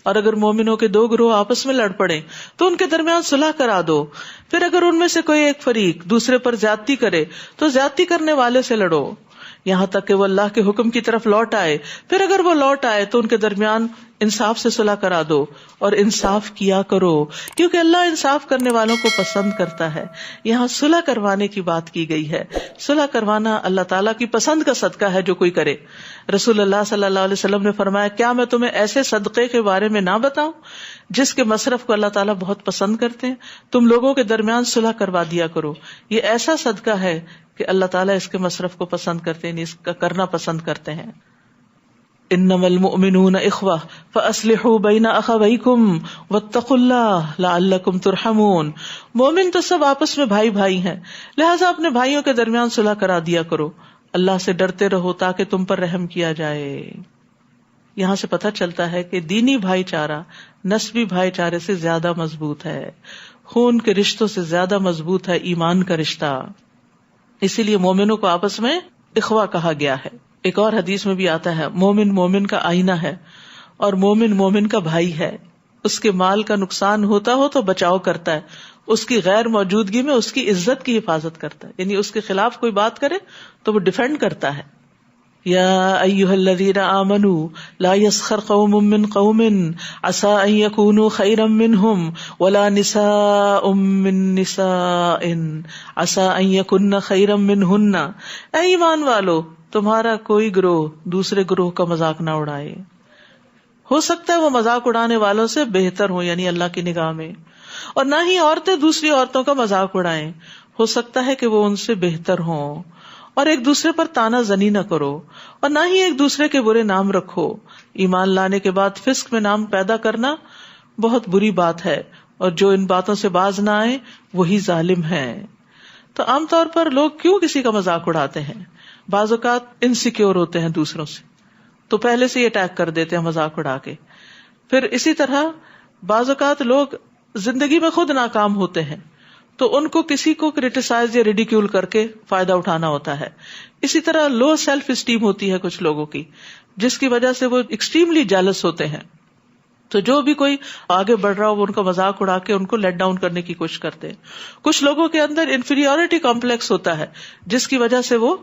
اور اگر مومنوں کے دو گروہ آپس میں لڑ پڑیں تو ان کے درمیان صلح کرا دو. پھر اگر ان میں سے کوئی ایک فریق دوسرے پر زیادتی کرے تو زیادتی کرنے والے سے لڑو یہاں تک کہ وہ اللہ کے حکم کی طرف لوٹ آئے. پھر اگر وہ لوٹ آئے تو ان کے درمیان انصاف سے صلح کرا دو اور انصاف کیا کرو کیونکہ اللہ انصاف کرنے والوں کو پسند کرتا ہے. یہاں صلح کروانے کی بات کی گئی ہے. صلح کروانا اللہ تعالیٰ کی پسند کا صدقہ ہے جو کوئی کرے. رسول اللہ صلی اللہ علیہ وسلم نے فرمایا کیا میں تمہیں ایسے صدقے کے بارے میں نہ بتاؤں جس کے مصرف کو اللہ تعالیٰ بہت پسند کرتے ہیں؟ تم لوگوں کے درمیان صلح کروا دیا کرو. یہ ایسا صدقہ ہے کہ اللہ تعالیٰ اس کے مصرف کو پسند کرتے ہیں, اس کا کرنا پسند کرتے ہیں. انما المؤمنون اخوہ فاصلحوا بین اخویکم واتقوا اللہ لعلکم ترحمون. مومن تو سب آپس میں بھائی بھائی ہیں, لہٰذا اپنے بھائیوں کے درمیان صلح کرا دیا کرو, اللہ سے ڈرتے رہو تاکہ تم پر رحم کیا جائے. یہاں سے پتہ چلتا ہے کہ دینی بھائی چارہ نسبی بھائی چارے سے زیادہ مضبوط ہے, خون کے رشتوں سے زیادہ مضبوط ہے ایمان کا رشتہ. اسی لیے مومنوں کو آپس میں اخوہ کہا گیا ہے. ایک اور حدیث میں بھی آتا ہے مومن مومن کا آئینہ ہے اور مومن مومن کا بھائی ہے. اس کے مال کا نقصان ہوتا ہو تو بچاؤ کرتا ہے, اس کی غیر موجودگی میں اس کی عزت کی حفاظت کرتا ہے, یعنی اس کے خلاف کوئی بات کرے تو وہ ڈیفینڈ کرتا ہے. یا ایھا الذین آمنوا لا یسخر قوم من قوم عسى ان یکونوا خیرا منہم ولا نساء من نساء عسى ان یکن خیرا منہن. اے ایمان والو, تمہارا کوئی گروہ دوسرے گروہ کا مذاق نہ اڑائے. ہو سکتا ہے وہ مذاق اڑانے والوں سے بہتر ہوں یعنی اللہ کی نگاہ میں, اور نہ ہی عورتیں دوسری عورتوں کا مذاق اڑائیں, ہو سکتا ہے کہ وہ ان سے بہتر ہوں. اور ایک دوسرے پر تانا زنی نہ کرو اور نہ ہی ایک دوسرے کے برے نام رکھو. ایمان لانے کے بعد فسق میں نام پیدا کرنا بہت بری بات ہے, اور جو ان باتوں سے باز نہ آئے وہی ظالم ہے. تو عام طور پر لوگ کیوں کسی کا مذاق اڑاتے ہیں؟ بعض اوقات انسیکیور ہوتے ہیں دوسروں سے, تو پہلے سے ہی اٹیک کر دیتے ہیں مذاق اڑا کے. پھر اسی طرح بعض اوقات لوگ زندگی میں خود ناکام ہوتے ہیں تو ان کو کسی کو کریٹیسائز یا ریڈیکیول کر کے فائدہ اٹھانا ہوتا ہے. اسی طرح لو سیلف اسٹیم ہوتی ہے کچھ لوگوں کی, جس کی وجہ سے وہ ایکسٹریملی جیلس ہوتے ہیں. تو جو بھی کوئی آگے بڑھ رہا ہو وہ ان کا مذاق اڑا کے ان کو لیٹ ڈاؤن کرنے کی کوشش کرتے ہیں. کچھ لوگوں کے اندر انفیریورٹی کمپلیکس ہوتا ہے جس کی وجہ سے وہ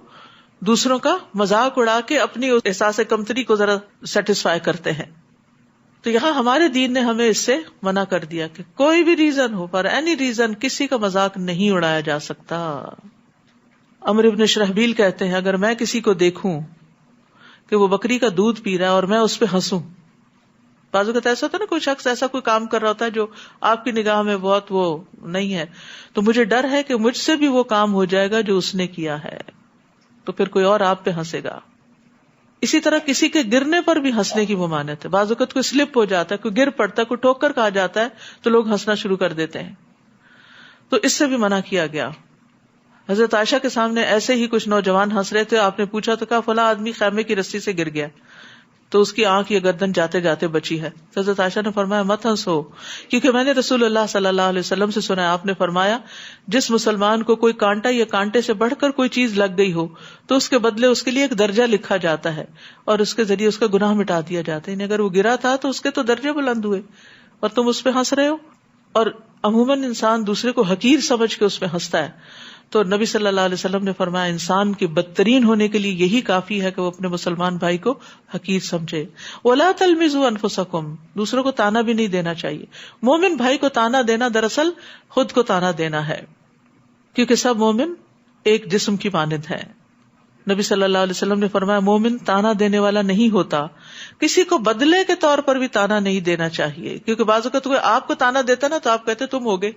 دوسروں کا مذاق اڑا کے اپنی احساس کمتری کو ذرا سیٹسفائی کرتے ہیں. تو یہاں ہمارے دین نے ہمیں اس سے منع کر دیا کہ کوئی بھی reason who, for any reason, کسی کا مذاق نہیں اڑایا جا سکتا. عمرو بن شرحبیل کہتے ہیں اگر میں کسی کو دیکھوں کہ وہ بکری کا دودھ پی رہا ہے اور میں اس پہ ہنسوں, بعض اوقات ایسا ہوتا ہے نا کوئی شخص ایسا کوئی کام کر رہا ہوتا ہے جو آپ کی نگاہ میں بہت وہ نہیں ہے, تو مجھے ڈر ہے کہ مجھ سے بھی وہ کام ہو جائے گا جو اس نے کیا ہے, تو پھر کوئی اور آپ پہ ہنسے گا. اسی طرح کسی کے گرنے پر بھی ہنسنے کی ممانعت ہے. بعض اوقات کوئی سلپ ہو جاتا ہے, کوئی گر پڑتا ہے, کوئی ٹوکر کھا جاتا ہے تو لوگ ہنسنا شروع کر دیتے ہیں, تو اس سے بھی منع کیا گیا. حضرت عائشہ کے سامنے ایسے ہی کچھ نوجوان ہنس رہے تھے, آپ نے پوچھا تو کہا فلاں آدمی خیمے کی رسی سے گر گیا تو اس کی آنکھ یا گردن جاتے جاتے بچی ہے. حضرت عائشہ نے فرمایا مت ہنسو, کیونکہ میں نے رسول اللہ صلی اللہ علیہ وسلم سے سنا ہے, آپ نے فرمایا جس مسلمان کو کوئی کانٹا یا کانٹے سے بڑھ کر کوئی چیز لگ گئی ہو تو اس کے بدلے اس کے لیے ایک درجہ لکھا جاتا ہے اور اس کے ذریعے اس کا گناہ مٹا دیا جاتا ہے. اگر وہ گرا تھا تو اس کے تو درجے بلند ہوئے اور تم اس پہ ہنس رہے ہو. اور عموماً انسان دوسرے کو حقیر سمجھ کے اس پہ ہنستا ہے, تو نبی صلی اللہ علیہ وسلم نے فرمایا انسان کے بدترین ہونے کے لیے یہی کافی ہے کہ وہ اپنے مسلمان بھائی کو حقیر سمجھے. وَلَا تَلْمِزُوا أَنفُسَكُمْ, دوسروں کو تانا بھی نہیں دینا چاہیے. مومن بھائی کو تانا دینا دراصل خود کو تانا دینا ہے, کیونکہ سب مومن ایک جسم کی مانند ہیں. نبی صلی اللہ علیہ وسلم نے فرمایا مومن تانا دینے والا نہیں ہوتا. کسی کو بدلے کے طور پر بھی تانا نہیں دینا چاہیے, کیونکہ بعض اوقات کوئی آپ کو تانا دیتا نا تو آپ کہتے تم ہوگے,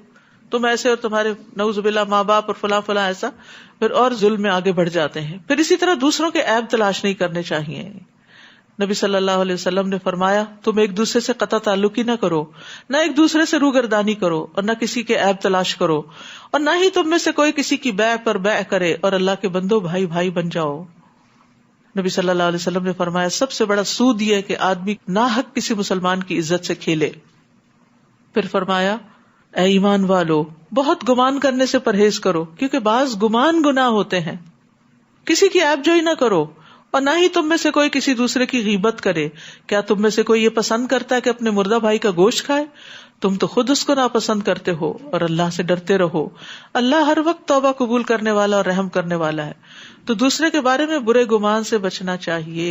تم ایسے, اور تمہارے نعوذ باللہ ماں باپ اور فلاں فلاں ایسا, پھر اور ظلم میں آگے بڑھ جاتے ہیں. پھر اسی طرح دوسروں کے عیب تلاش نہیں کرنے چاہیے. نبی صلی اللہ علیہ وسلم نے فرمایا تم ایک دوسرے سے قطع تعلق ہی نہ کرو, نہ ایک دوسرے سے روگردانی کرو, اور نہ کسی کے عیب تلاش کرو, اور نہ ہی تم میں سے کوئی کسی کی بیع پر بیع کرے, اور اللہ کے بندو بھائی بھائی بن جاؤ. نبی صلی اللہ علیہ وسلم نے فرمایا سب سے بڑا سود یہ ہے کہ آدمی ناحق کسی مسلمان کی عزت سے کھیلے. پھر فرمایا اے ایمان والو بہت گمان کرنے سے پرہیز کرو, کیونکہ بعض گمان گناہ ہوتے ہیں. کسی کی عیب جوئی نہ کرو, اور نہ ہی تم میں سے کوئی کسی دوسرے کی غیبت کرے. کیا تم میں سے کوئی یہ پسند کرتا ہے کہ اپنے مردہ بھائی کا گوشت کھائے؟ تم تو خود اس کو ناپسند کرتے ہو. اور اللہ سے ڈرتے رہو، اللہ ہر وقت توبہ قبول کرنے والا اور رحم کرنے والا ہے. تو دوسرے کے بارے میں برے گمان سے بچنا چاہیے.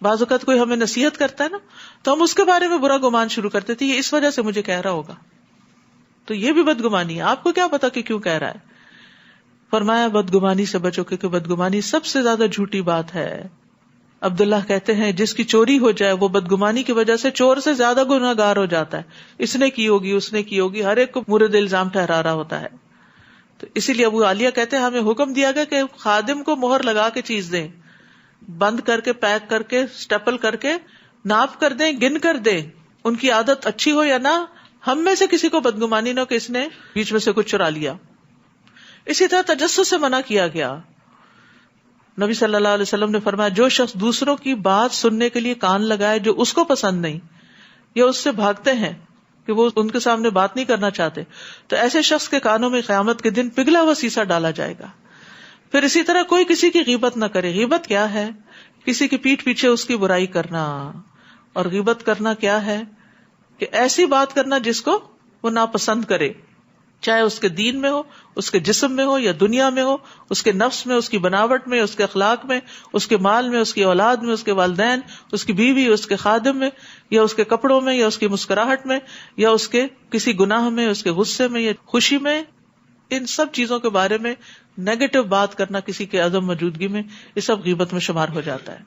بعض اوقات کوئی ہمیں نصیحت کرتا ہے نا تو ہم اس کے بارے میں برا گمان شروع کرتے تھے، یہ اس وجہ سے مجھے کہہ رہا ہوگا. تو یہ بھی بدگمانی ہے. آپ کو کیا پتا کہ کیوں کہہ رہا ہے؟ فرمایا بدگمانی سے بچو کیونکہ بدگمانی سب سے زیادہ جھوٹی بات ہے. عبداللہ کہتے ہیں جس کی چوری ہو جائے وہ بدگمانی کی وجہ سے چور سے زیادہ گناہگار ہو جاتا ہے. اس نے کی ہوگی، اس نے کی ہوگی، ہر ایک کو مورد الزام ٹھہرا رہا ہوتا ہے. تو اسی لیے ابو عالیہ کہتے ہیں ہمیں حکم دیا گیا کہ خادم کو مہر لگا کے چیز دیں، بند کر کے، پیک کر کے، سٹیپل کر کے، ناپ کر دیں، گن کر دیں. ان کی عادت اچھی ہو یا نہ، ہم میں سے کسی کو بدگمانی نہ ہو کہ اس نے بیچ میں سے کچھ چرا لیا. اسی طرح تجسس سے منع کیا گیا. نبی صلی اللہ علیہ وسلم نے فرمایا جو شخص دوسروں کی بات سننے کے لیے کان لگائے جو اس کو پسند نہیں یا اس سے بھاگتے ہیں کہ وہ ان کے سامنے بات نہیں کرنا چاہتے، تو ایسے شخص کے کانوں میں قیامت کے دن پگھلا ہوا سیسا ڈالا جائے گا. پھر اسی طرح کوئی کسی کی غیبت نہ کرے. غیبت کیا ہے؟ کسی کی پیٹھ پیچھے اس کی برائی کرنا. اور غیبت کرنا کیا ہے؟ کہ ایسی بات کرنا جس کو وہ ناپسند کرے، چاہے اس کے دین میں ہو، اس کے جسم میں ہو یا دنیا میں ہو، اس کے نفس میں، اس کی بناوٹ میں، اس کے اخلاق میں، اس کے مال میں، اس کی اولاد میں، اس کے والدین، اس کی بیوی، اس کے خادم میں، یا اس کے کپڑوں میں، یا اس کی مسکراہٹ میں، یا اس کے کسی گناہ میں، اس کے غصے میں یا خوشی میں. ان سب چیزوں کے بارے میں نیگیٹو بات کرنا کسی کے عدم موجودگی میں، یہ سب غیبت میں شمار ہو جاتا ہے.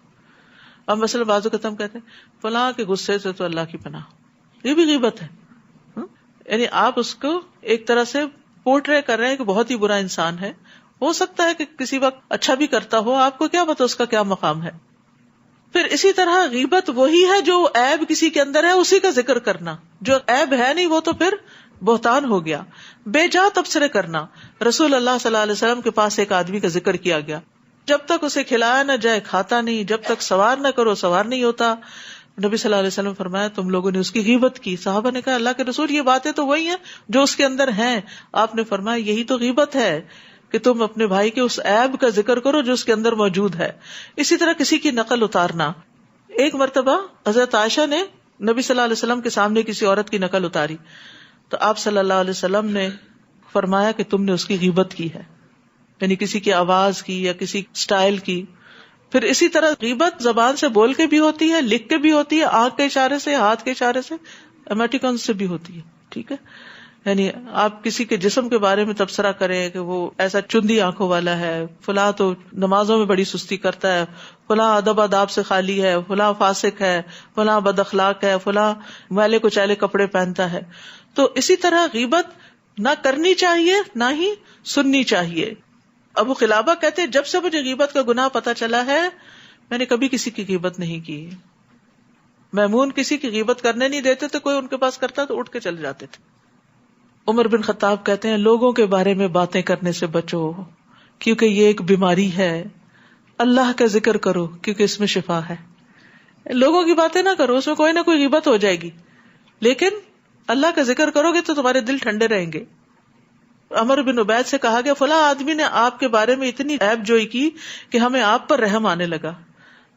اب مثلا بعض اوقات ہم کہتے ہیں فلاں کے غصے سے تو اللہ کی پناہ، یہ بھی غیبت ہے. یعنی آپ اس کو ایک طرح سے پورٹرے کر رہے ہیں کہ بہت ہی برا انسان ہے. ہو سکتا ہے کہ کسی وقت اچھا بھی کرتا ہو، آپ کو کیا پتا اس کا کیا مقام ہے. پھر اسی طرح غیبت وہی ہے جو عیب کسی کے اندر ہے اسی کا ذکر کرنا، جو عیب ہے نہیں وہ تو پھر بہتان ہو گیا. بے جا تبصرے کرنا. رسول اللہ صلی اللہ علیہ وسلم کے پاس ایک آدمی کا ذکر کیا گیا، جب تک اسے کھلایا نہ جائے کھاتا نہیں، جب تک سوار نہ کرو سوار نہیں ہوتا. نبی صلی اللہ علیہ وسلم فرمایا تم لوگوں نے اس کی غیبت کی. صحابہ نے کہا اللہ کے رسول یہ باتیں تو وہی ہیں جو اس کے اندر ہیں. آپ نے فرمایا یہی تو غیبت ہے کہ تم اپنے بھائی کے اس عیب کا ذکر کرو جو اس کے اندر موجود ہے. اسی طرح کسی کی نقل اتارنا. ایک مرتبہ حضرت عائشہ نے نبی صلی اللہ علیہ وسلم کے سامنے کسی عورت کی نقل اتاری تو آپ صلی اللہ علیہ وسلم نے فرمایا کہ تم نے اس کی غیبت کی ہے، یعنی کسی کی آواز کی یا کسی سٹائل کی. پھر اسی طرح غیبت زبان سے بول کے بھی ہوتی ہے، لکھ کے بھی ہوتی ہے، آنکھ کے اشارے سے، ہاتھ کے اشارے سے، ایموٹیکونز سے بھی ہوتی ہے. ٹھیک ہے، یعنی آپ کسی کے جسم کے بارے میں تبصرہ کریں کہ وہ ایسا چندی آنکھوں والا ہے، فلاں تو نمازوں میں بڑی سستی کرتا ہے، فلاں ادب آداب سے خالی ہے، فلاں فاسق ہے، فلاں بد اخلاق ہے، فلاں میلے کچیلے کپڑے پہنتا ہے. تو اسی طرح غیبت نہ کرنی چاہیے نہ ہی سننی چاہیے. ابو قلابہ کہتے جب سے مجھے غیبت کا گناہ پتا چلا ہے میں نے کبھی کسی کی غیبت نہیں کی. میمون کسی کی غیبت کرنے نہیں دیتے تھے، کوئی ان کے پاس کرتا تو اٹھ کے چلے جاتے تھے. عمر بن خطاب کہتے ہیں لوگوں کے بارے میں باتیں کرنے سے بچو کیونکہ یہ ایک بیماری ہے. اللہ کا ذکر کرو کیونکہ اس میں شفا ہے. لوگوں کی باتیں نہ کرو، اس میں کوئی نہ کوئی غیبت ہو جائے گی، لیکن اللہ کا ذکر کرو گے تو تمہارے دل ٹھنڈے رہیں گے. عمر بن عبید سے کہا گیا فلاں آدمی نے آپ کے بارے میں اتنی عیب جوئی کی کہ ہمیں آپ پر رحم آنے لگا.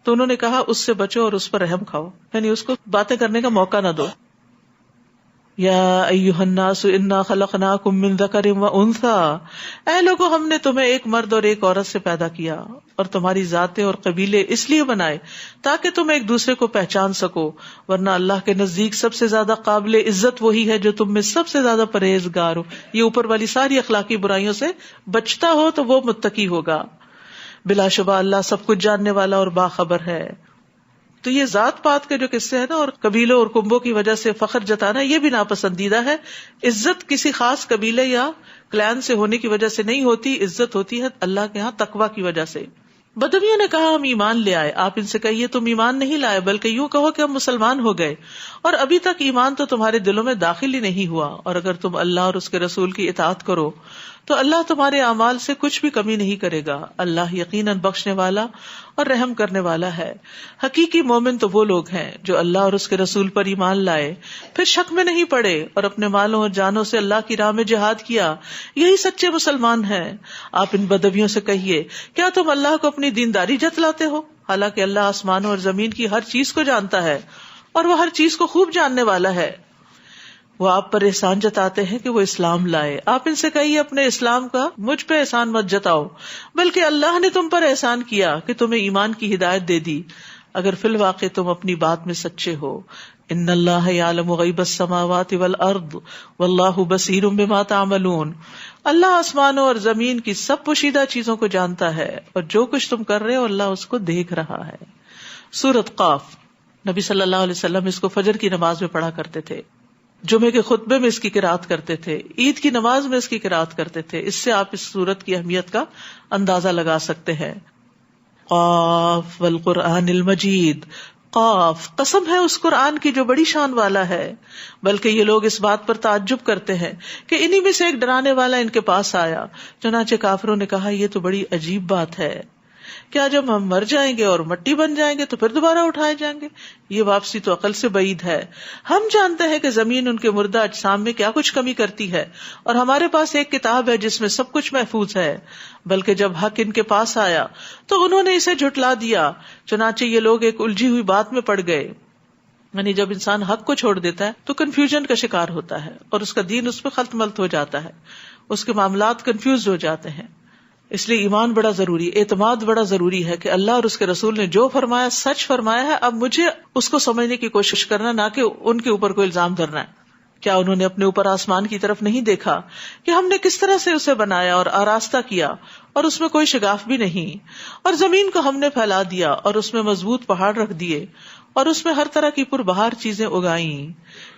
تو انہوں نے کہا اس سے بچو اور اس پر رحم کھاؤ، یعنی اس کو باتیں کرنے کا موقع نہ دو. یا ایھا الناس انا خلقناکم من ذکر و انثی، اے لوگوں ہم نے تمہیں ایک مرد اور ایک عورت سے پیدا کیا اور تمہاری ذاتیں اور قبیلے اس لیے بنائے تاکہ تم ایک دوسرے کو پہچان سکو، ورنہ اللہ کے نزدیک سب سے زیادہ قابل عزت وہی ہے جو تم میں سب سے زیادہ پرہیزگار ہو. یہ اوپر والی ساری اخلاقی برائیوں سے بچتا ہو تو وہ متقی ہوگا. بلا شبہ اللہ سب کچھ جاننے والا اور باخبر ہے. تو یہ ذات پات کے جو قصے ہیں نا اور قبیلوں اور کنبوں کی وجہ سے فخر جتانا یہ بھی ناپسندیدہ ہے. عزت کسی خاص قبیلے یا کلان سے ہونے کی وجہ سے نہیں ہوتی، عزت ہوتی ہے اللہ کے ہاں تقویٰ کی وجہ سے. بدویوں نے کہا ہم ایمان لے آئے. آپ ان سے کہیے تم ایمان نہیں لائے بلکہ یوں کہو کہ ہم مسلمان ہو گئے اور ابھی تک ایمان تو تمہارے دلوں میں داخل ہی نہیں ہوا، اور اگر تم اللہ اور اس کے رسول کی اطاعت کرو تو اللہ تمہارے اعمال سے کچھ بھی کمی نہیں کرے گا. اللہ یقیناً بخشنے والا اور رحم کرنے والا ہے. حقیقی مومن تو وہ لوگ ہیں جو اللہ اور اس کے رسول پر ایمان لائے، پھر شک میں نہیں پڑے اور اپنے مالوں اور جانوں سے اللہ کی راہ میں جہاد کیا. یہی سچے مسلمان ہیں. آپ ان بدویوں سے کہیے، کیا تم اللہ کو اپنی دینداری جتلاتے ہو، حالانکہ اللہ آسمانوں اور زمین کی ہر چیز کو جانتا ہے اور وہ ہر چیز کو خوب جاننے والا ہے. وہ آپ پر احسان جتاتے ہیں کہ وہ اسلام لائے. آپ ان سے کہیے اپنے اسلام کا مجھ پہ احسان مت جتاؤ، بلکہ اللہ نے تم پر احسان کیا کہ تمہیں ایمان کی ہدایت دے دی، اگر فی الواقع تم اپنی بات میں سچے ہو. ان اللہ یعلم غیب السماوات والارض واللہ بصیر بما تعملون. اللہ آسمانوں اور زمین کی سب پوشیدہ چیزوں کو جانتا ہے اور جو کچھ تم کر رہے ہو اللہ اس کو دیکھ رہا ہے. سورۃ قاف. نبی صلی اللہ علیہ وسلم اس کو فجر کی نماز میں پڑھا کرتے تھے، جمعے کے خطبے میں اس کی قرات کرتے تھے، عید کی نماز میں اس کی قرات کرتے تھے. اس سے آپ اس سورت کی اہمیت کا اندازہ لگا سکتے ہیں. قاف والقرآن المجید. قاف، قسم ہے اس قرآن کی جو بڑی شان والا ہے. بلکہ یہ لوگ اس بات پر تعجب کرتے ہیں کہ انہی میں سے ایک ڈرانے والا ان کے پاس آیا. چنانچہ کافروں نے کہا یہ تو بڑی عجیب بات ہے، کیا جب ہم مر جائیں گے اور مٹی بن جائیں گے تو پھر دوبارہ اٹھائے جائیں گے؟ یہ واپسی تو عقل سے بعید ہے. ہم جانتے ہیں کہ زمین ان کے مردہ اجسام میں کیا کچھ کمی کرتی ہے، اور ہمارے پاس ایک کتاب ہے جس میں سب کچھ محفوظ ہے. بلکہ جب حق ان کے پاس آیا تو انہوں نے اسے جھٹلا دیا. چنانچہ یہ لوگ ایک الجھی ہوئی بات میں پڑ گئے. یعنی جب انسان حق کو چھوڑ دیتا ہے تو کنفیوژن کا شکار ہوتا ہے اور اس کا دین اس پہ خلط ملط ہو جاتا ہے، اس کے معاملات کنفیوز ہو جاتے ہیں. اس لیے ایمان بڑا ضروری، اعتماد بڑا ضروری ہے کہ اللہ اور اس کے رسول نے جو فرمایا سچ فرمایا ہے. اب مجھے اس کو سمجھنے کی کوشش کرنا، نہ کہ ان کے اوپر کوئی الزام دھرنا ہے. کیا انہوں نے اپنے اوپر آسمان کی طرف نہیں دیکھا کہ ہم نے کس طرح سے اسے بنایا اور آراستہ کیا اور اس میں کوئی شگاف بھی نہیں، اور زمین کو ہم نے پھیلا دیا اور اس میں مضبوط پہاڑ رکھ دیے اور اس میں ہر طرح کی پربہار چیزیں اگائیں.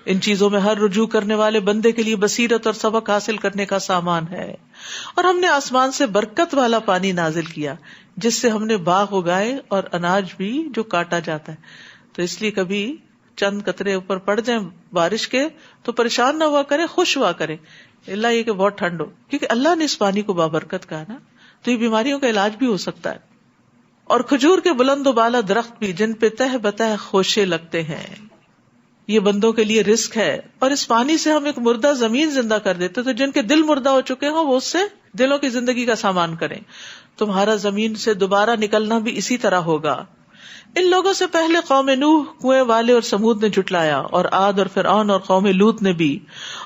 ان چیزوں میں ہر رجوع کرنے والے بندے کے لیے بصیرت اور سبق حاصل کرنے کا سامان ہے. اور ہم نے آسمان سے برکت والا پانی نازل کیا جس سے ہم نے باغ اگائے اور اناج بھی جو کاٹا جاتا ہے. تو اس لیے کبھی چند قطرے اوپر پڑ جائیں بارش کے تو پریشان نہ ہوا کرے، خوش ہوا کرے، اللہ یہ کہ بہت ٹھنڈ ہو، کیونکہ اللہ نے اس پانی کو بابرکت کہا نا، تو یہ بیماریوں کا علاج بھی ہو سکتا ہے. اور کھجور کے بلند و بالا درخت بھی جن پہ تہ بتہ خوشے لگتے ہیں، یہ بندوں کے لیے رزق ہے. اور اس پانی سے ہم ایک مردہ زمین زندہ کر دیتے، تو جن کے دل مردہ ہو چکے ہوں وہ اس سے دلوں کی زندگی کا سامان کریں. تمہارا زمین سے دوبارہ نکلنا بھی اسی طرح ہوگا. ان لوگوں سے پہلے قوم نوح، کنویں والے اور سمود نے جھٹلایا، اور عاد اور فرعون اور قوم لوط نے بھی،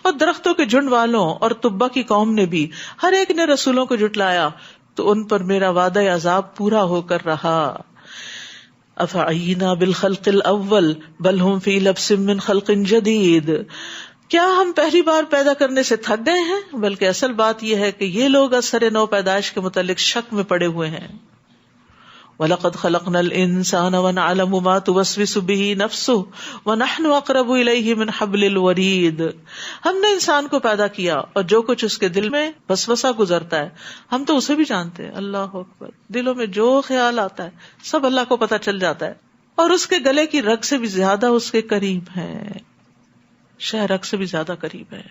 اور درختوں کے جھنڈ والوں اور تبا کی قوم نے بھی، ہر ایک نے رسولوں کو جھٹلایا، تو ان پر میرا وعدہ عذاب پورا ہو کر رہا. افعینا بالخلق الاول بل ہم فی لبس من خلق جدید. کیا ہم پہلی بار پیدا کرنے سے تھک گئے ہیں؟ بلکہ اصل بات یہ ہے کہ یہ لوگ اثر نو پیدائش کے متعلق شک میں پڑے ہوئے ہیں. وَلَقَدْ خَلَقْنَا الْإِنسَانَ وَنَعْلَمُ مَا تُوَسْوِسُ بِهِ نَفْسُهُ وَنَحْنُ أَقْرَبُ إِلَيْهِ مِنْ حَبْلِ الْوَرِيدِ. ہم نے انسان کو پیدا کیا اور جو کچھ اس کے دل میں وسوسہ گزرتا ہے ہم تو اسے بھی جانتے ہیں. اللہ اکبر. دلوں میں جو خیال آتا ہے سب اللہ کو پتہ چل جاتا ہے، اور اس کے گلے کی رگ سے بھی زیادہ اس کے قریب ہے، شہ رگ سے بھی زیادہ قریب ہے.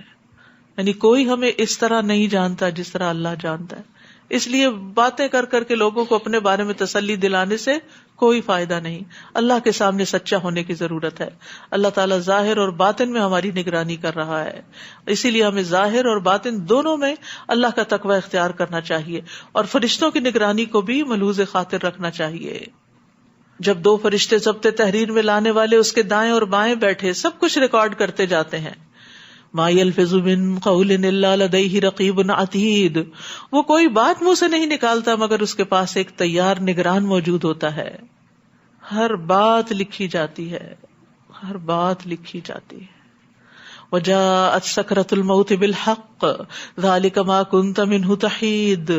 یعنی کوئی ہمیں اس طرح نہیں جانتا جس طرح اللہ جانتا ہے. اس لیے باتیں کر کر کے لوگوں کو اپنے بارے میں تسلی دلانے سے کوئی فائدہ نہیں. اللہ کے سامنے سچا ہونے کی ضرورت ہے. اللہ تعالیٰ ظاہر اور باطن میں ہماری نگرانی کر رہا ہے، اسی لیے ہمیں ظاہر اور باطن دونوں میں اللہ کا تقوی اختیار کرنا چاہیے، اور فرشتوں کی نگرانی کو بھی ملحوظ خاطر رکھنا چاہیے. جب دو فرشتے ضبط تحریر میں لانے والے اس کے دائیں اور بائیں بیٹھے سب کچھ ریکارڈ کرتے جاتے ہیں. ما یلفظ من قول الا لدیہ رقیب عتید. وہ کوئی بات منہ سے نہیں نکالتا مگر اس کے پاس ایک تیار نگران موجود ہوتا ہے. ہر بات لکھی جاتی ہے، ہر بات لکھی جاتی ہے. وجاءت سکرۃ الموت بالحق ذلک ما کنت منہ تحید.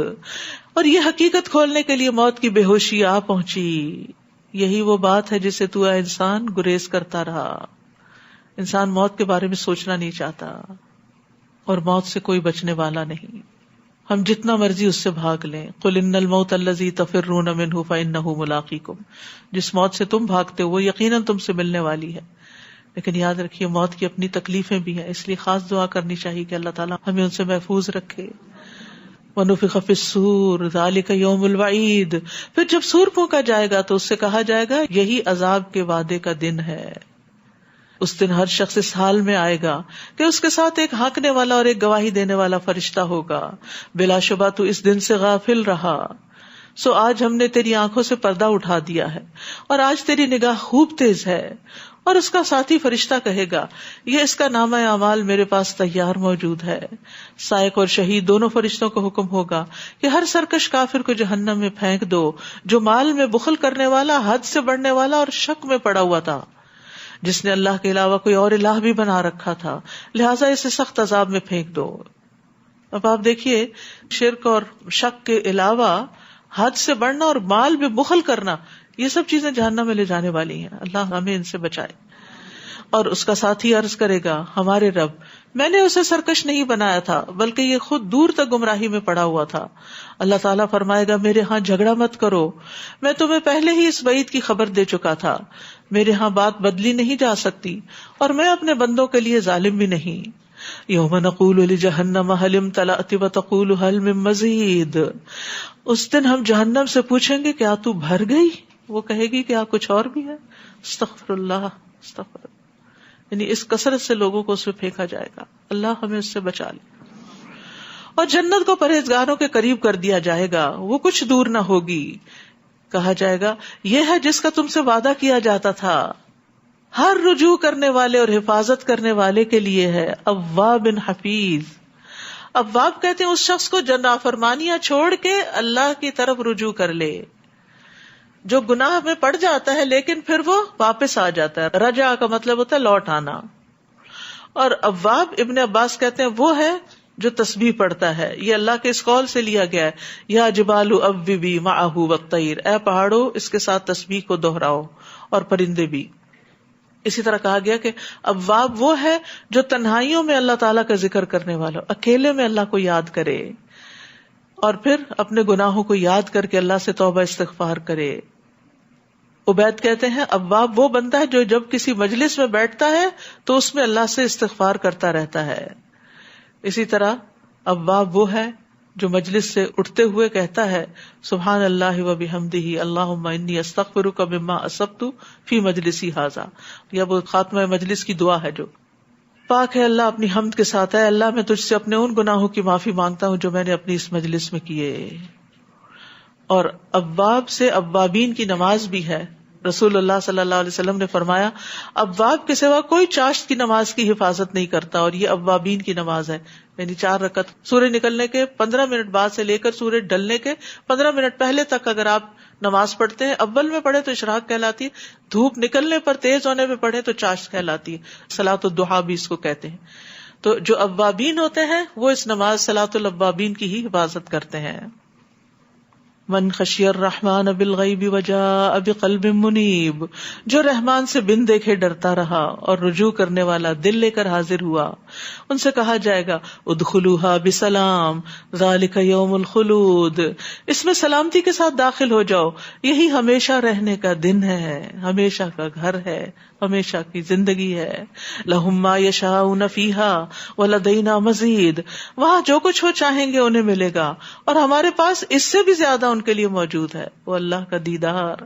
اور یہ حقیقت کھولنے کے لیے موت کی بے ہوشی آ پہنچی. یہی وہ بات ہے جسے تو اے انسان گریز کرتا رہا. انسان موت کے بارے میں سوچنا نہیں چاہتا، اور موت سے کوئی بچنے والا نہیں. ہم جتنا مرضی اس سے بھاگ لیں. قل ان الموت الذی تفرون منہ فانہ ملاقیکم. جس موت سے تم بھاگتے ہو وہ یقیناً تم سے ملنے والی ہے. لیکن یاد رکھیے موت کی اپنی تکلیفیں بھی ہیں، اس لیے خاص دعا کرنی چاہیے کہ اللہ تعالیٰ ہمیں ان سے محفوظ رکھے. وَنُفِخَ فِي الصُّورِ ذَلِكَ يَوْمُ الْوَعِيدِ، پھر جب سور پھونکا جائے گا تو اس سے کہا جائے گا یہی عذاب کے وعدے کا دن ہے. اس دن ہر شخص اس حال میں آئے گا کہ اس کے ساتھ ایک ہانکنے والا اور ایک گواہی دینے والا فرشتہ ہوگا. بلا شبہ تو اس دن سے غافل رہا، سو آج ہم نے تیری آنکھوں سے پردہ اٹھا دیا ہے اور آج تیری نگاہ خوب تیز ہے. اور اس کا ساتھی فرشتہ کہے گا یہ اس کا نامہ اعمال میرے پاس تیار موجود ہے. سائق اور شہید دونوں فرشتوں کو حکم ہوگا کہ ہر سرکش کافر کو جہنم میں پھینک دو جو مال میں بخل کرنے والا، حد سے بڑھنے والا اور شک میں پڑا ہوا تھا، جس نے اللہ کے علاوہ کوئی اور الہ بھی بنا رکھا تھا، لہٰذا اسے سخت عذاب میں پھینک دو. اب آپ دیکھیے، شرک اور شک کے علاوہ حد سے بڑھنا اور مال میں بخل کرنا، یہ سب چیزیں جہنم میں لے جانے والی ہیں. اللہ ہمیں ان سے بچائے. اور اس کا ساتھی عرض کرے گا ہمارے رب، میں نے اسے سرکش نہیں بنایا تھا بلکہ یہ خود دور تک گمراہی میں پڑا ہوا تھا. اللہ تعالیٰ فرمائے گا میرے ہاں جھگڑا مت کرو، میں تمہیں پہلے ہی اس وعید کی خبر دے چکا تھا. میرے ہاں بات بدلی نہیں جا سکتی اور میں اپنے بندوں کے لیے ظالم بھی نہیں. یوم نقول لجہنم هل امتلأت وتقول هل من مزید، اس دن ہم جہنم سے پوچھیں گے کیا تو بھر گئی؟ وہ کہے گی کیا کچھ اور بھی ہے. استغفر اللہ، استغفر اللہ. یعنی اس کثرت سے لوگوں کو اس میں پھینکا جائے گا. اللہ ہمیں اس سے بچا لے. اور جنت کو پرہیزگاروں کے قریب کر دیا جائے گا، وہ کچھ دور نہ ہوگی. کہا جائے گا یہ ہے جس کا تم سے وعدہ کیا جاتا تھا، ہر رجوع کرنے والے اور حفاظت کرنے والے کے لیے ہے. اواب حفیظ. اواب کہتے ہیں اس شخص کو جو نافرمانیاں چھوڑ کے اللہ کی طرف رجوع کر لے، جو گناہ میں پڑ جاتا ہے لیکن پھر وہ واپس آ جاتا ہے. رجع کا مطلب ہوتا ہے لوٹ آنا. اور اواب ابن عباس کہتے ہیں وہ ہے جو تسبیح پڑھتا ہے. یہ اللہ کے اس قول سے لیا گیا ہے یا جبال اوبی معہ والطیر، اے پہاڑوں اس کے ساتھ تسبیح کو دہراؤ اور پرندے بھی. اسی طرح کہا گیا کہ اواب وہ ہے جو تنہائیوں میں اللہ تعالیٰ کا ذکر کرنے والا، اکیلے میں اللہ کو یاد کرے اور پھر اپنے گناہوں کو یاد کر کے اللہ سے توبہ استغفار کرے. عبید کہتے ہیں اواب وہ بندہ ہے جو جب کسی مجلس میں بیٹھتا ہے تو اس میں اللہ سے استغفار کرتا رہتا ہے. اسی طرح اواب وہ ہے جو مجلس سے اٹھتے ہوئے کہتا ہے سبحان اللہ و بحمدہ اللہم انی استغفرک مما اصبت فی مجلسی ھذا. یہ وہ خاتمہ مجلس کی دعا ہے جو پاک ہے اللہ اپنی حمد کے ساتھ، ہے اللہ میں تجھ سے اپنے ان گناہوں کی معافی مانگتا ہوں جو میں نے اپنی اس مجلس میں کیے. اور اواب سے اوابین کی نماز بھی ہے. رسول اللہ صلی اللہ علیہ وسلم نے فرمایا اواب کے سوا کوئی چاشت کی نماز کی حفاظت نہیں کرتا، اور یہ اوابین کی نماز ہے. یعنی 4 رکعت سورج نکلنے کے 15 منٹ بعد سے لے کر سورج ڈلنے کے 15 منٹ پہلے تک اگر آپ نماز پڑھتے ہیں، اول میں پڑھے تو اشراق کہلاتی ہے، دھوپ نکلنے پر تیز ہونے پہ پڑھے تو چاشت کہلاتی ہے. صلاۃ الضحیٰ بھی اس کو کہتے ہیں. تو جو اوابین ہوتے ہیں وہ اس نماز صلاۃ الاوابین کی ہی حفاظت کرتے ہیں. من خشی الرحمن بالغیب وجاء بقلب منیب، جو رحمان سے بن دیکھے ڈرتا رہا اور رجوع کرنے والا دل لے کر حاضر ہوا، ان سے کہا جائے گا ادخلوها بسلام ذالک یوم الخلود، اس میں سلامتی کے ساتھ داخل ہو جاؤ، یہی ہمیشہ رہنے کا دن ہے، ہمیشہ کا گھر ہے، ہمیشہ کی زندگی ہے. لہم ما یشاءون فیہا ولدینا مزید، وہاں جو کچھ وہ چاہیں گے انہیں ملے گا اور ہمارے پاس اس سے بھی زیادہ ان کے لیے موجود ہے، وہ اللہ کا دیدار.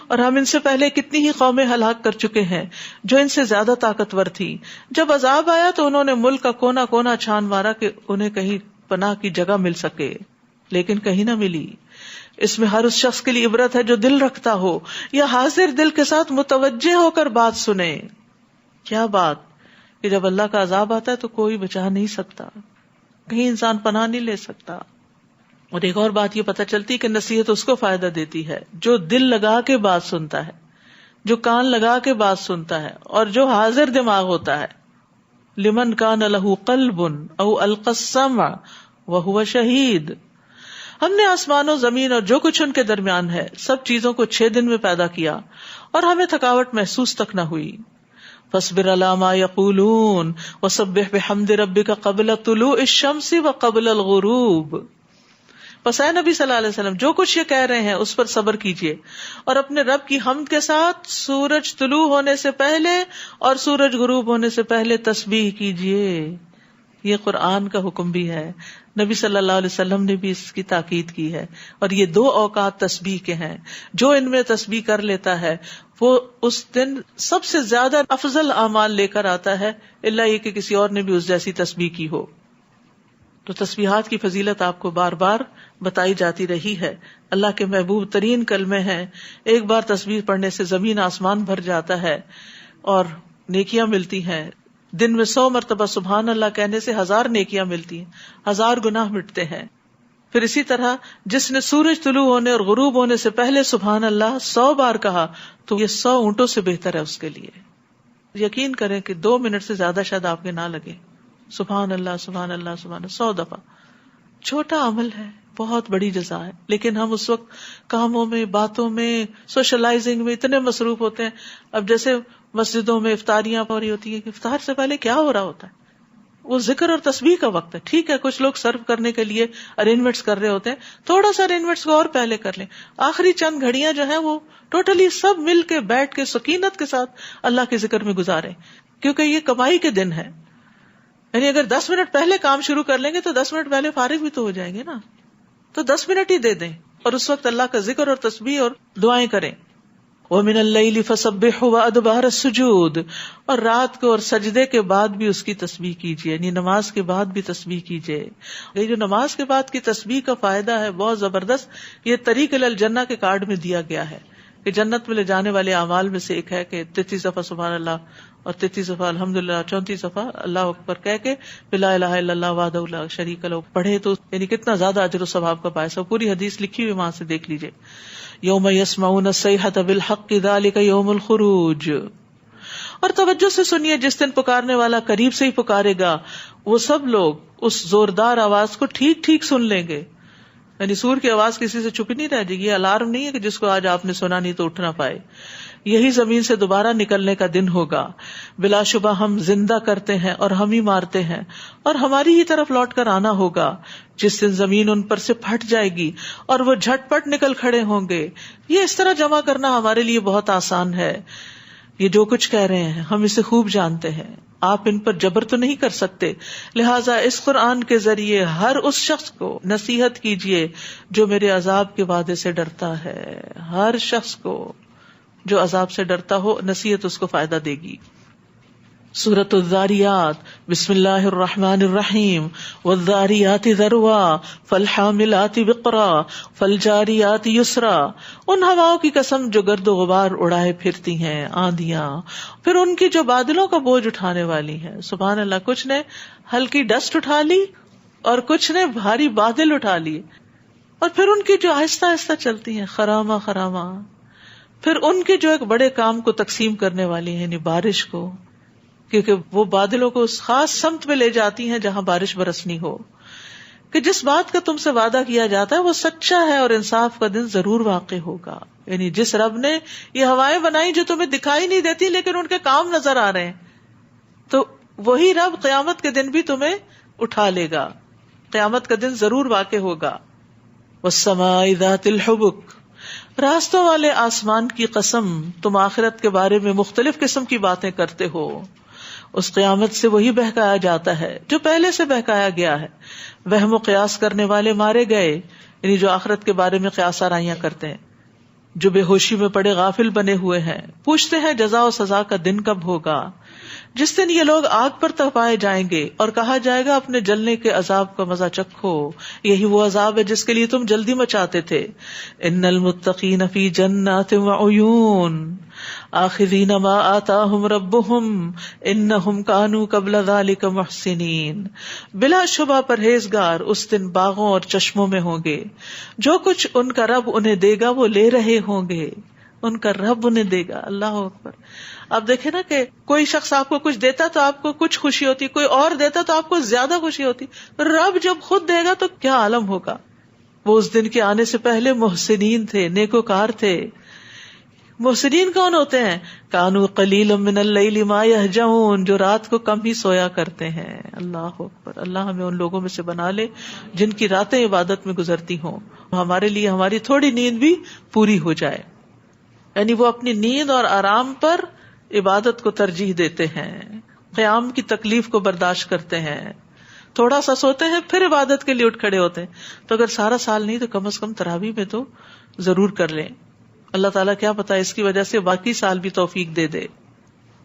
اور ہم ان سے پہلے کتنی ہی قومیں ہلاک کر چکے ہیں جو ان سے زیادہ طاقتور تھی. جب عذاب آیا تو انہوں نے ملک کا کونا کونا چھان مارا کہ انہیں کہیں پناہ کی جگہ مل سکے، لیکن کہیں نہ ملی. اس میں ہر اس شخص کے لیے عبرت ہے جو دل رکھتا ہو یا حاضر دل کے ساتھ متوجہ ہو کر بات سنے. کیا بات کہ جب اللہ کا عذاب آتا ہے تو کوئی بچا نہیں سکتا، کہیں انسان پناہ نہیں لے سکتا. اور ایک اور بات یہ پتہ چلتی کہ نصیحت اس کو فائدہ دیتی ہے جو دل لگا کے بات سنتا ہے، جو کان لگا کے بات سنتا ہے اور جو حاضر دماغ ہوتا ہے. لمن کان لہ قلب او القى السمع وهو شہید. ہم نے آسمان و زمین اور جو کچھ ان کے درمیان ہے سب چیزوں کو 6 دن میں پیدا کیا اور ہمیں تھکاوٹ محسوس تک نہ ہوئی. فاصبر علی ما یقولون وسبح بحمد ربک قبل طلوع الشمس وقبل الغروب. پس اے نبی صلی اللہ علیہ وسلم جو کچھ یہ کہہ رہے ہیں اس پر صبر کیجیے اور اپنے رب کی حمد کے ساتھ سورج طلوع ہونے سے پہلے اور سورج غروب ہونے سے پہلے تسبیح کیجیے. یہ قرآن کا حکم بھی ہے، نبی صلی اللہ علیہ وسلم نے بھی اس کی تاکید کی ہے. اور یہ 2 اوقات تسبیح کے ہیں. جو ان میں تسبیح کر لیتا ہے وہ اس دن سب سے زیادہ افضل اعمال لے کر آتا ہے، الا یہ کہ کسی اور نے بھی اس جیسی تسبیح کی ہو. تو تسبیحات کی فضیلت آپ کو بار بار بتائی جاتی رہی ہے. اللہ کے محبوب ترین کلمے ہیں. ایک بار تسبیح پڑھنے سے زمین آسمان بھر جاتا ہے اور نیکیاں ملتی ہیں. دن میں 100 مرتبہ سبحان اللہ کہنے سے 1000 نیکیاں ملتی ہیں، 1000 گناہ مٹتے ہیں. پھر اسی طرح جس نے سورج طلوع ہونے اور غروب ہونے سے پہلے سبحان اللہ 100 بار کہا تو یہ 100 اونٹوں سے بہتر ہے اس کے لیے. یقین کریں کہ 2 منٹ سے زیادہ شاید آپ کے نہ لگے. سبحان اللہ سبحان اللہ سبحان اللہ 100 دفعہ. چھوٹا عمل ہے، بہت بڑی جزا ہے، لیکن ہم اس وقت کاموں میں، باتوں میں، سوشلائزنگ میں اتنے مصروف ہوتے ہیں. اب جیسے مسجدوں میں افطاریاں ہو رہی ہوتی ہیں کہ افطار سے پہلے کیا ہو رہا ہوتا ہے؟ وہ ذکر اور تسبیح کا وقت ہے. ٹھیک ہے کچھ لوگ سرو کرنے کے لیے ارینجمنٹس کر رہے ہوتے ہیں، تھوڑا سا ارینجمنٹس کو اور پہلے کر لیں. آخری چند گھڑیاں جو ہیں وہ ٹوٹلی سب مل کے بیٹھ کے سکینت کے ساتھ اللہ کے ذکر میں گزاریں، کیونکہ یہ کمائی کے دن ہے. یعنی اگر 10 منٹ پہلے کام شروع کر لیں گے تو 10 منٹ پہلے فارغ بھی تو ہو جائیں گے نا. تو 10 منٹ ہی دے دیں اور اس وقت اللہ کا ذکر اور تسبیح اور دعائیں کریں. وَمِنَ اللَّيْلِ فَسَبِّحْهُ وَأَدْبَارَ السُّجُودِ، اور رات کو اور سجدے کے بعد بھی اس کی تسبیح کیجیے، یعنی نماز کے بعد بھی تسبیح کیجیے. یہ جو نماز کے بعد کی تسبیح کا فائدہ ہے بہت زبردست. یہ طریق الی الجنہ کے کارڈ میں دیا گیا ہے کہ جنت میں لے جانے والے اعمال میں سے ایک ہے کہ 33 دفعہ سبحان اللہ اور 33 دفعہ الحمدللہ، 34 دفعہ اللہ اکبر کہہ کے لا الہ الا اللہ وحدہ لا شریک لہ پڑھے تو یعنی کتنا زیادہ اجر و ثواب کا باعث ہے. پوری حدیث لکھی ہوئی وہاں سے دیکھ لیجیے. یوم یسمعون الصیحۃ بالحق ذلک یوم الخروج. اور توجہ سے سنیے، جس دن پکارنے والا قریب سے ہی پکارے گا وہ سب لوگ اس زوردار آواز کو ٹھیک ٹھیک سن لیں گے. یعنی سور کی آواز کسی سے چھپی نہیں رہ جائے گی. یہ الارم نہیں ہے کہ جس کو آج آپ نے سنا نہیں تو اٹھ نہ پائے. یہی زمین سے دوبارہ نکلنے کا دن ہوگا. بلا شبہ ہم زندہ کرتے ہیں اور ہم ہی مارتے ہیں اور ہماری ہی طرف لوٹ کر آنا ہوگا. جس دن زمین ان پر سے پھٹ جائے گی اور وہ جھٹ پٹ نکل کھڑے ہوں گے. یہ اس طرح جمع کرنا ہمارے لیے بہت آسان ہے. یہ جو کچھ کہہ رہے ہیں ہم اسے خوب جانتے ہیں. آپ ان پر جبر تو نہیں کر سکتے. لہٰذا اس قرآن کے ذریعے ہر اس شخص کو نصیحت کیجیے جو میرے عذاب کے وعدے سے ڈرتا ہے. ہر شخص کو جو عذاب سے ڈرتا ہو نصیحت اس کو فائدہ دے گی. سورۃ الذاریات، بسم اللہ الرحمن الرحیم. والذاریات ذروا فالحاملات وقرا فالجاریات یسرا. ان ہواؤں کی قسم جو گرد و غبار اڑائے پھرتی ہیں، آندیاں، پھر ان کی جو بادلوں کا بوجھ اٹھانے والی ہیں. سبحان اللہ. کچھ نے ہلکی ڈسٹ اٹھا لی اور کچھ نے بھاری بادل اٹھا لیے، اور پھر ان کی جو آہستہ آہستہ چلتی ہیں، خراما خراما. پھر ان کے جو ایک بڑے کام کو تقسیم کرنے والی ہیں، یعنی بارش کو، کیونکہ وہ بادلوں کو اس خاص سمت میں لے جاتی ہیں جہاں بارش برسنی ہو. کہ جس بات کا تم سے وعدہ کیا جاتا ہے وہ سچا ہے اور انصاف کا دن ضرور واقع ہوگا. یعنی جس رب نے یہ ہوائیں بنائی جو تمہیں دکھائی نہیں دیتی لیکن ان کے کام نظر آ رہے ہیں، تو وہی رب قیامت کے دن بھی تمہیں اٹھا لے گا. قیامت کا دن ضرور واقع ہوگا. والسماء ذات الحبک. راستوں والے آسمان کی قسم، تم آخرت کے بارے میں مختلف قسم کی باتیں کرتے ہو. اس قیامت سے وہی بہکایا جاتا ہے جو پہلے سے بہکایا گیا ہے. وہم و قیاس کرنے والے مارے گئے، یعنی جو آخرت کے بارے میں قیاس آرائیاں کرتے ہیں. جو بے ہوشی میں پڑے غافل بنے ہوئے ہیں پوچھتے ہیں جزا و سزا کا دن کب ہوگا. جس دن یہ لوگ آگ پر تپائے جائیں گے اور کہا جائے گا اپنے جلنے کے عذاب کا مزہ چکھو، یہی وہ عذاب ہے جس کے لیے تم جلدی مچاتے تھے. ان المتقین فی جنات وعیون آخذین ما آتاہم ربہم انہم کانوا قبل ذلک محسنین. بلا شبہ پرہیزگار اس دن باغوں اور چشموں میں ہوں گے. جو کچھ ان کا رب انہیں دے گا وہ لے رہے ہوں گے. ان کا رب انہیں دے گا. اللہ اکبر. اب دیکھیں نا کہ کوئی شخص آپ کو کچھ دیتا تو آپ کو کچھ خوشی ہوتی، کوئی اور دیتا تو آپ کو زیادہ خوشی ہوتی. رب جب خود دے گا تو کیا عالم ہوگا. وہ اس دن کے آنے سے پہلے محسنین تھے، نیکوکار تھے. محسنین کون ہوتے ہیں؟ کانوا قلیلا من اللیل ما یہجعون، جو رات کو کم ہی سویا کرتے ہیں. اللہ اکبر. اللہ ہمیں ان لوگوں میں سے بنا لے جن کی راتیں عبادت میں گزرتی ہوں. ہمارے لیے ہماری تھوڑی نیند بھی پوری ہو جائے. یعنی وہ اپنی نیند اور آرام پر عبادت کو ترجیح دیتے ہیں، قیام کی تکلیف کو برداشت کرتے ہیں. تھوڑا سا سوتے ہیں پھر عبادت کے لیے اٹھ کھڑے ہوتے ہیں. تو اگر سارا سال نہیں تو کم از کم تراویح میں تو ضرور کر لیں. اللہ تعالیٰ کیا پتا اس کی وجہ سے باقی سال بھی توفیق دے دے.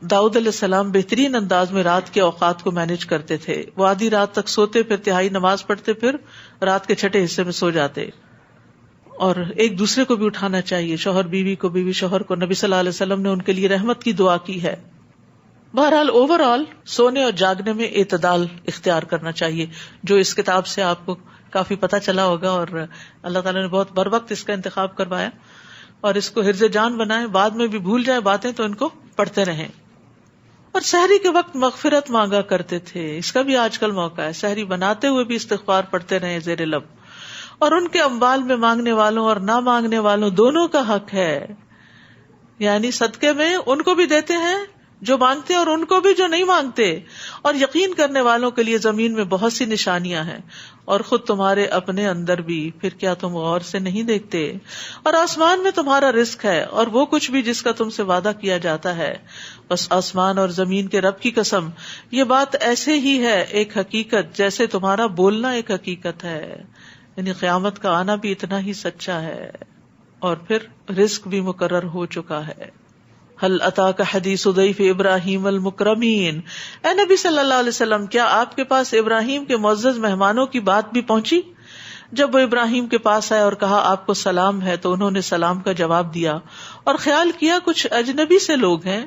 داؤد علیہ السلام بہترین انداز میں رات کے اوقات کو مینج کرتے تھے. وہ آدھی رات تک سوتے، پھر تہائی نماز پڑھتے، پھر رات کے چھٹے حصے میں سو جاتے. اور ایک دوسرے کو بھی اٹھانا چاہیے، شوہر بیوی کو، بیوی شوہر کو. نبی صلی اللہ علیہ وسلم نے ان کے لیے رحمت کی دعا کی ہے. بہرحال اوور آل سونے اور جاگنے میں اعتدال اختیار کرنا چاہیے، جو اس کتاب سے آپ کو کافی پتہ چلا ہوگا. اور اللہ تعالیٰ نے بہت بر وقت اس کا انتخاب کروایا اور اس کو حرز جان بنائے. بعد میں بھی بھول جائے باتیں تو ان کو پڑھتے رہیں. اور سحری کے وقت مغفرت مانگا کرتے تھے. اس کا بھی آج کل موقع ہے، سحری بناتے ہوئے بھی استغفار پڑھتے رہیں زیر لب. اور ان کے اموال میں مانگنے والوں اور نہ مانگنے والوں دونوں کا حق ہے. یعنی صدقے میں ان کو بھی دیتے ہیں جو مانگتے ہیں اور ان کو بھی جو نہیں مانگتے. اور یقین کرنے والوں کے لیے زمین میں بہت سی نشانیاں ہیں اور خود تمہارے اپنے اندر بھی. پھر کیا تم غور سے نہیں دیکھتے؟ اور آسمان میں تمہارا رزق ہے اور وہ کچھ بھی جس کا تم سے وعدہ کیا جاتا ہے. بس آسمان اور زمین کے رب کی قسم، یہ بات ایسے ہی ہے ایک حقیقت جیسے تمہارا بولنا ایک حقیقت ہے. یعنی قیامت کا آنا بھی اتنا ہی سچا ہے اور پھر رزق بھی مقرر ہو چکا ہے. هل اتاک حدیث ضیف ابراہیم المکرمین، اے نبی صلی اللہ علیہ وسلم کیا آپ کے پاس ابراہیم کے معزز مہمانوں کی بات بھی پہنچی؟ جب وہ ابراہیم کے پاس آئے اور کہا آپ کو سلام ہے تو انہوں نے سلام کا جواب دیا اور خیال کیا کچھ اجنبی سے لوگ ہیں.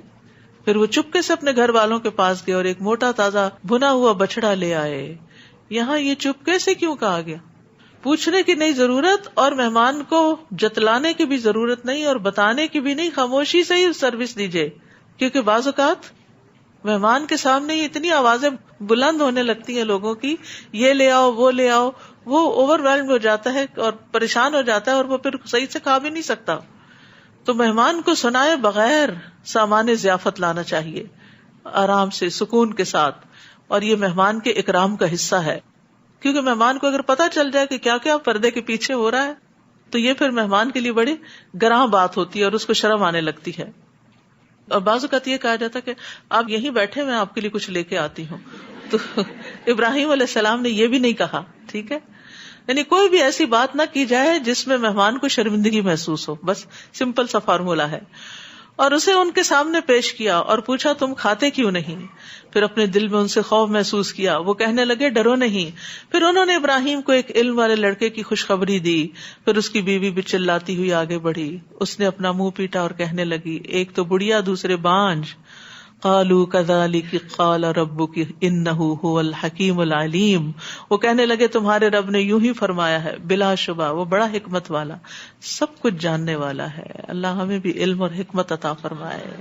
پھر وہ چپکے سے اپنے گھر والوں کے پاس گئے اور ایک موٹا تازہ بھنا ہوا بچڑا لے آئے. یہاں یہ چپکے سے کیوں کہا گیا؟ پوچھنے کی نہیں ضرورت اور مہمان کو جتلانے کی بھی ضرورت نہیں اور بتانے کی بھی نہیں. خاموشی سے ہی سروس دیجیے، کیونکہ بعض اوقات مہمان کے سامنے ہی اتنی آوازیں بلند ہونے لگتی ہیں لوگوں کی، یہ لے آؤ وہ لے آؤ، وہ اوور ویلڈ ہو جاتا ہے اور پریشان ہو جاتا ہے اور وہ پھر صحیح سے کھا بھی نہیں سکتا. تو مہمان کو سنائے بغیر سامان ضیافت لانا چاہیے، آرام سے سکون کے ساتھ. اور یہ مہمان کے اکرام کا حصہ ہے، کیونکہ مہمان کو اگر پتا چل جائے کہ کیا کیا پردے کے پیچھے ہو رہا ہے تو یہ پھر مہمان کے لیے بڑی گراں بات ہوتی ہے اور اس کو شرم آنے لگتی ہے. اور بعض اوقات یہ کہا جاتا کہ آپ یہیں بیٹھے میں آپ کے لیے کچھ لے کے آتی ہوں. تو ابراہیم علیہ السلام نے یہ بھی نہیں کہا. ٹھیک ہے، یعنی کوئی بھی ایسی بات نہ کی جائے جس میں مہمان کو شرمندگی محسوس ہو. بس سمپل سا فارمولا ہے. اور اسے ان کے سامنے پیش کیا اور پوچھا تم کھاتے کیوں نہیں؟ پھر اپنے دل میں ان سے خوف محسوس کیا. وہ کہنے لگے ڈرو نہیں. پھر انہوں نے ابراہیم کو ایک علم والے لڑکے کی خوشخبری دی. پھر اس کی بیوی بھی چلاتی ہوئی آگے بڑھی. اس نے اپنا منہ پیٹا اور کہنے لگی ایک تو بڑھیا دوسرے بانج. قالوا كذلك قال ربك انه هو الحكيم العليم. وہ کہنے لگے تمہارے رب نے یوں ہی فرمایا ہے، بلا شبہ وہ بڑا حکمت والا، سب کچھ جاننے والا ہے. اللہ ہمیں بھی علم اور حکمت عطا فرمائے.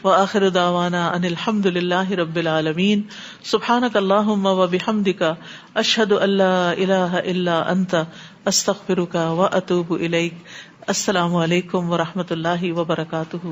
وآخر دعوانا ان الحمد للہ رب العالمین. سبحانک اللہم وبحمدک اشہد ان لا الہ الا انت استغفرک واتوب الیک. السلام علیکم ورحمۃ اللہ وبرکاتہ.